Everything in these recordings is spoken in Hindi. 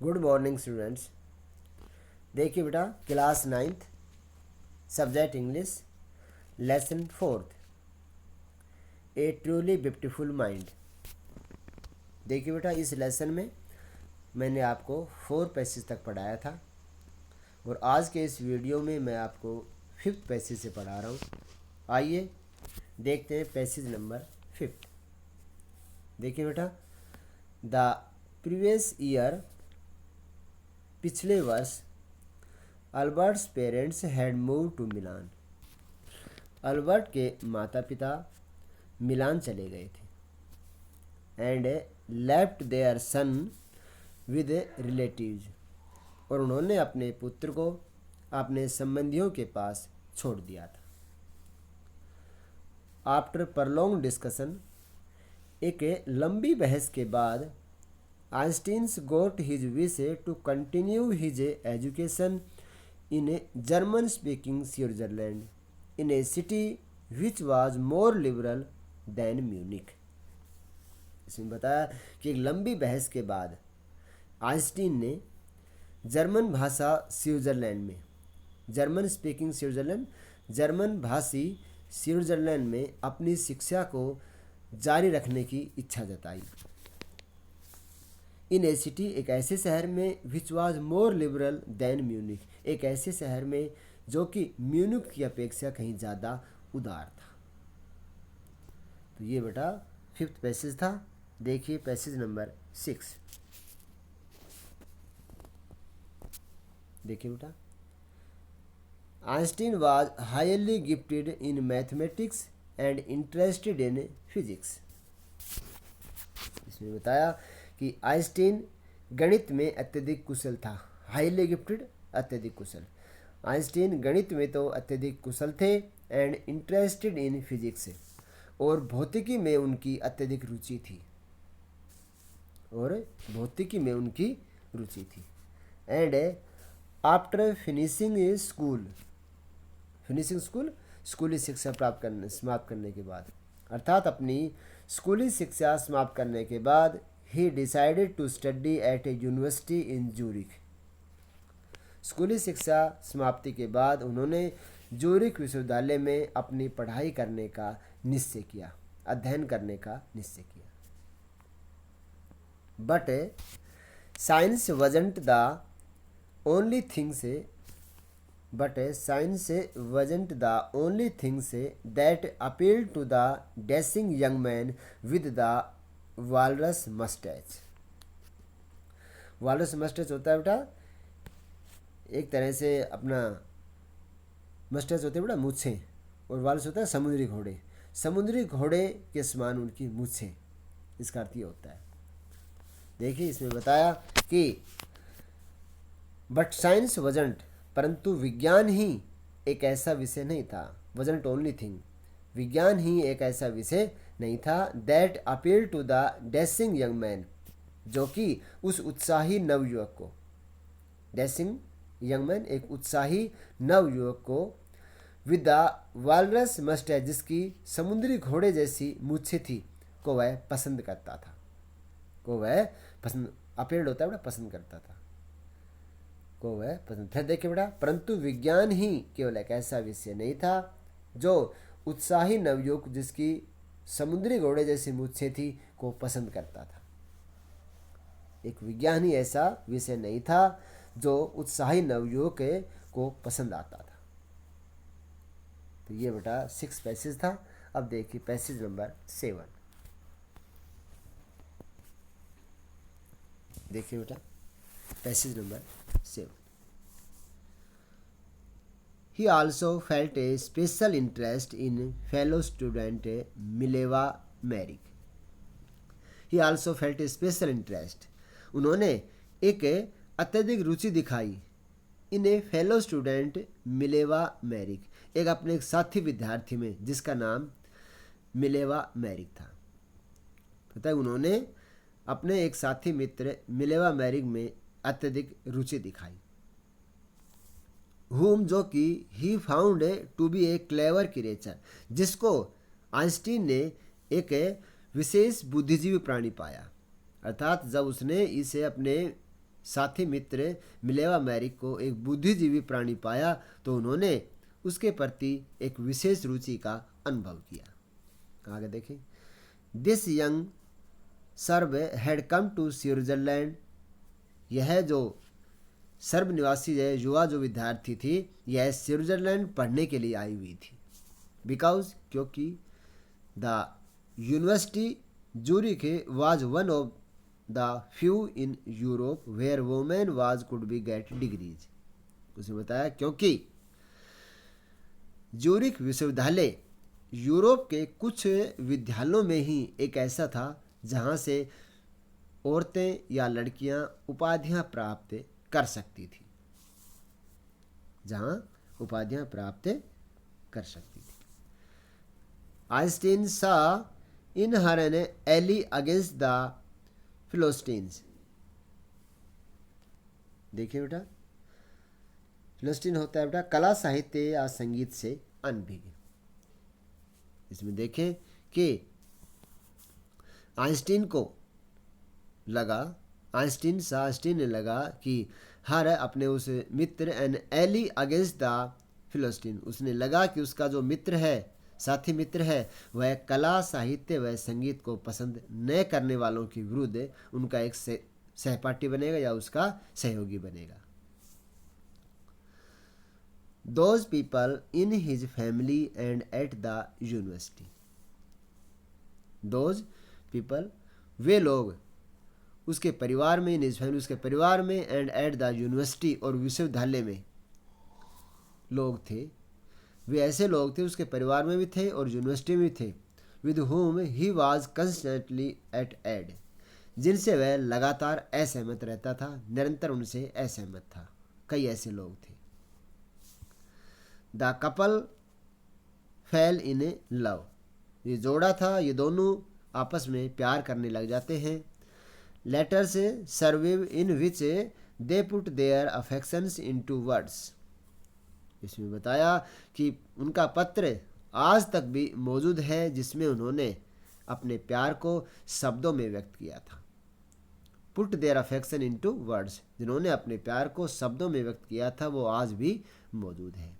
Good morning students. देखिए बेटा, class 9th, subject English, lesson 4th, ए ट्रूली ब्यूटीफुल माइंड। देखिए बेटा, इस लेसन में मैंने आपको 4 पैसेज तक पढ़ाया था और आज के इस वीडियो में मैं आपको 5th पैसेज से पढ़ा रहा हूँ। आइए देखते हैं पैसेज नंबर 5। देखिए बेटा, द प्रीवियस ईयर, पिछले वर्ष, Albert's parents had move to Milan. Albert के माता पिता मिलान चले गए थे। And left their son with relatives, और उन्होंने अपने पुत्र को अपने संबंधियों के पास छोड़ दिया था। आफ्टर प्रलॉन्ग डिस्कशन, एक लंबी बहस के बाद, Einstein's got his wish to continue his education in a German speaking Switzerland in a city which was more liberal than Munich. इसमें बताया कि एक लंबी बहस के बाद आइंस्टीन ने जर्मन भाषा स्विट्जरलैंड में, जर्मन स्पीकिंग स्विट्जरलैंड, जर्मन भाषी स्विट्जरलैंड में अपनी शिक्षा को जारी रखने की इच्छा जताई। इन ए सिटी, एक ऐसे शहर में, which was more liberal than Munich, एक ऐसे शहर में जो कि म्यूनिक की अपेक्षा कहीं ज़्यादा उदार था। तो ये बेटा 5th पैसेज था। देखिए पैसेज नंबर 6। देखिए बेटा, Einstein was highly gifted in mathematics and interested in physics. इसमें बताया कि आइंस्टीन गणित में अत्यधिक कुशल था। हाईली गिफ्टेड, अत्यधिक कुशल। आइंस्टीन गणित में तो अत्यधिक कुशल थे। एंड इंटरेस्टेड इन फिजिक्स, और भौतिकी में उनकी अत्यधिक रुचि थी। और भौतिकी में उनकी रुचि थी। एंड आफ्टर फिनिशिंग स्कूल, स्कूली शिक्षा समाप्त करने के बाद, अर्थात अपनी स्कूली शिक्षा समाप्त करने के बाद, he decided to study at a university in Zurich. स्कूली शिक्षा समाप्ति के बाद उन्होंने जूरिक विश्वविद्यालय में अपनी पढ़ाई करने का निश्चय किया, अध्ययन करने का निश्चय किया। But science wasn't the only things, but science wasn't the only things that appealed to the dashing young man with the walrus mustache। walrus mustache होता है बेटा, एक तरह से अपना मस्टैच होते हैं बेटा मूछें, और वालस होता है समुद्री घोड़े। समुद्री घोड़े के समान उनकी मूछें, इसका अर्थ ये होता है। देखिए इसमें बताया कि बट साइंस वजंट, परंतु विज्ञान ही एक ऐसा विषय नहीं था। वजंट ओनली थिंग, विज्ञान ही एक ऐसा विषय नहीं था। That appeal to the dashing young man, जो कि उस उत्साही नवयुवक को, डैशिंग यंग मैन एक उत्साही नवयुवक को, विद द वालरस मस्टैच, जिसकी समुद्री घोड़े जैसी मूछें थी, को वह पसंद करता था। को वह पसंद, अपील होता है बेटा पसंद करता था, को वह पसंद था। देखिए बेटा, परंतु विज्ञान ही केवल एक ऐसा विषय नहीं था जो उत्साही नवयुवक, जिसकी समुद्री घोड़े जैसी मूछें थी, को पसंद करता था। एक विज्ञान ही ऐसा विषय नहीं था जो उत्साही नवयुवक को पसंद आता था। तो ये बेटा 6 पैसेज था। अब देखिए पैसेज नंबर 7। देखिए बेटा, passage number 7। He also felt a special interest in fellow student Mileva Merrick. He also felt a special interest. उन्होंने एक अत्यधिक रुचि दिखाई इन ए फेलो स्टूडेंट मिलेवा मैरिक, एक अपने एक साथी विद्यार्थी में जिसका नाम मिलेवा मैरिक था। पता है, उन्होंने अपने एक साथी मित्र मिलेवा मैरिक में अत्यधिक रुचि दिखाई। हुम, जो कि he found to be a clever creature, जिसको आइंस्टीन ने एक विशेष बुद्धिजीवी प्राणी पाया। अर्थात जब उसने इसे अपने साथी मित्र मिलेवा मैरिक को एक बुद्धिजीवी प्राणी पाया तो उन्होंने उसके प्रति एक विशेष रुचि का अनुभव किया। आगे देखें, this young Serb had come to Switzerland. यह जो सर्ब निवासी युवा जो विद्यार्थी थी, यह स्विट्जरलैंड पढ़ने के लिए आई हुई थी। बिकॉज क्योंकि the university Zurich was one of the few in Europe where women was could be get degrees. उसने बताया क्योंकि जूरिक विश्वविद्यालय यूरोप के कुछ विद्यालयों में ही एक ऐसा था जहाँ से औरतें या लड़कियाँ उपाधियाँ प्राप्त कर सकती थी, जहाँ उपाधियाँ प्राप्त कर सकती थी। आइंस्टीन सा इन हर एन एली अगेंस्ट द फिलोस्टीन्स। देखिए बेटा, फिलोस्टीन होता है बेटा कला साहित्य या संगीत से अनभिज्ञ। इसमें देखें कि आइंस्टीन ने लगा कि हर अपने उस मित्र एन एली अगेंस्ट द फिलोस्टीन, उसने लगा कि उसका जो मित्र है, साथी मित्र है, वह कला साहित्य व संगीत को पसंद न करने वालों के विरुद्ध उनका एक सहपाठी बनेगा या उसका सहयोगी बनेगा। Those people in his family and at the university. Those people, वे लोग उसके परिवार में, इन हिज फैमिली उसके परिवार में, एंड एट द यूनिवर्सिटी और विश्वविद्यालय में लोग थे। वे ऐसे लोग थे, उसके परिवार में भी थे और यूनिवर्सिटी में भी थे। With whom he was constantly at odds, जिनसे वह लगातार असहमत रहता था, निरंतर उनसे असहमत था। कई ऐसे लोग थे। The couple fail in A love, ये जोड़ा था, ये दोनों आपस में प्यार करने लग जाते हैं। Letters survive in which they put their affections into words. इसमें बताया कि उनका पत्र आज तक भी मौजूद है जिसमें उन्होंने अपने प्यार को शब्दों में व्यक्त किया था। Put their affection into words, जिन्होंने अपने प्यार को शब्दों में व्यक्त किया था, वो आज भी मौजूद है।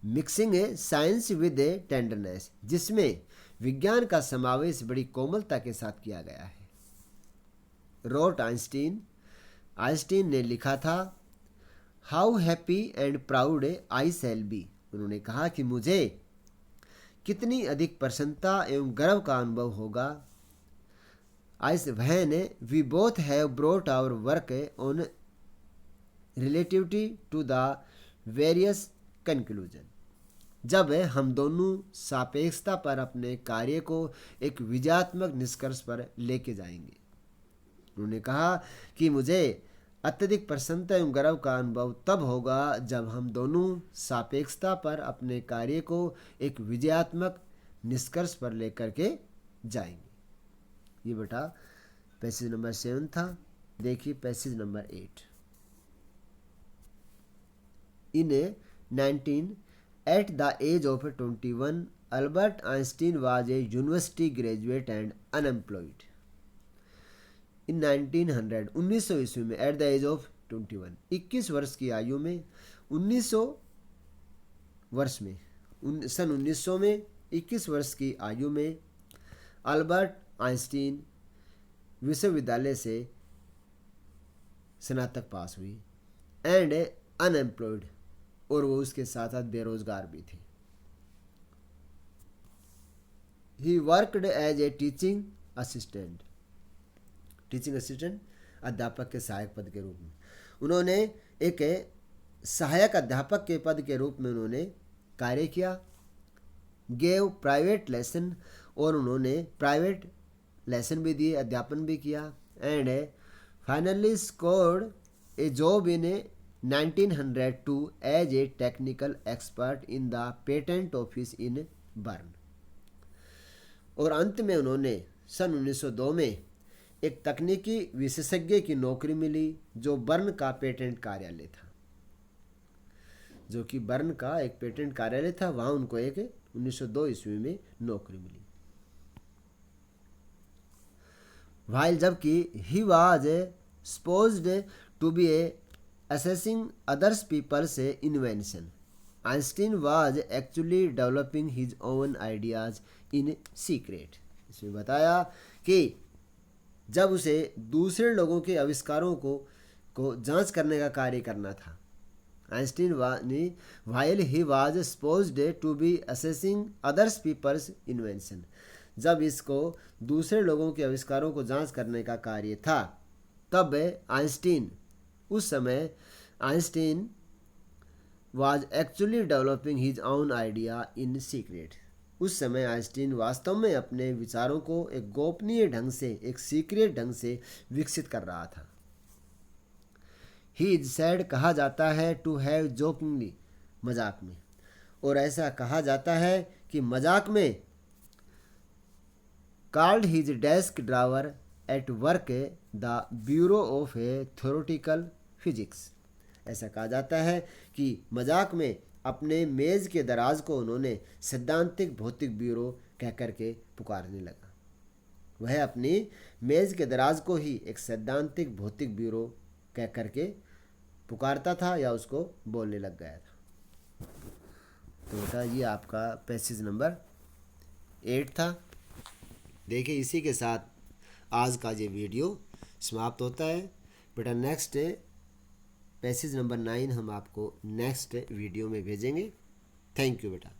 Mixing A science with A tenderness, जिसमें विज्ञान का समावेश बड़ी कोमलता के साथ किया गया है। रोट आइंस्टीन ने लिखा था, how happy and proud I shall be. उन्होंने कहा कि मुझे कितनी अधिक प्रसन्नता एवं गर्व का अनुभव होगा। When we both have brought our work on relativity to the various conclusion, जब हम दोनों सापेक्षता पर अपने कार्य को एक विजयात्मक निष्कर्ष पर लेके जाएंगे। उन्होंने कहा कि मुझे अत्यधिक प्रसन्नता एवं गर्व का अनुभव तब होगा जब हम दोनों सापेक्षता पर अपने कार्य को एक विजयात्मक निष्कर्ष पर लेकर के जाएंगे। ये बेटा पैसेज नंबर 7 था। देखिए passage number 8। In 19 At the age of 21, Albert Einstein was a university graduate and unemployed. In 1900, 1900 ईस्वी में, at the age of 21, 21 वर्ष की आयु में, 1900 वर्ष में, सन 1900 में 21 वर्ष की आयु में अल्बर्ट आइंस्टीन विश्वविद्यालय से स्नातक पास हुई एंड अनएम्प्लॉयड, और वो उसके साथ साथ बेरोजगार भी थे। He worked as a teaching assistant, अध्यापक के सहायक पद के रूप में उन्होंने एक सहायक अध्यापक के पद के रूप में उन्होंने कार्य किया। गेव प्राइवेट लेसन, और उन्होंने प्राइवेट लेसन भी दिए, अध्यापन भी किया। And finally scored a job in 1902 as a technical expert in the patent office in Bern, और अंत में उन्होंने सन 1902 में एक तकनीकी विशेषज्ञ की नौकरी मिली जो बर्न का पेटेंट कार्यालय था, जो कि बर्न का एक पेटेंट कार्यालय था, वहाँ उनको एक 1902 ईस्वी में नौकरी मिली। वाइल जबकि he was supposed to be assessing others people's invention. Einstein was actually developing his own ideas in secret. इसमें बताया कि जब उसे दूसरे लोगों के आविष्कारों को जांच करने का कार्य करना था, Einstein while he was supposed to be assessing others people's invention, जब इसको दूसरे लोगों के आविष्कारों को जांच करने का कार्य था, तब उस समय Einstein was actually developing his own idea in secret. उस समय आइंस्टीन वास्तव में अपने विचारों को एक गोपनीय ढंग से, एक सीक्रेट ढंग से विकसित कर रहा था. ही इज सैड कहा जाता है टू हैव जोकिंगली, मजाक में, और ऐसा कहा जाता है कि मजाक में called his desk drawer at work the bureau of theoretical physics. ऐसा कहा जाता है कि मजाक में अपने मेज़ के दराज को उन्होंने सैद्धांतिक भौतिक ब्यूरो कह करके पुकारने लगा. वह अपनी मेज़ के दराज को ही एक सैद्धांतिक भौतिक ब्यूरो कह करके पुकारता था या उसको बोलने लग गया था. तो बेटा ये आपका पैसेज नंबर 8 था. देखिए इसी के साथ आज का ये वीडियो समाप्त होता है. बेटा नेक्स्ट पैसेज नंबर 9 हम आपको नेक्स्ट वीडियो में भेजेंगे. थैंक यू बेटा.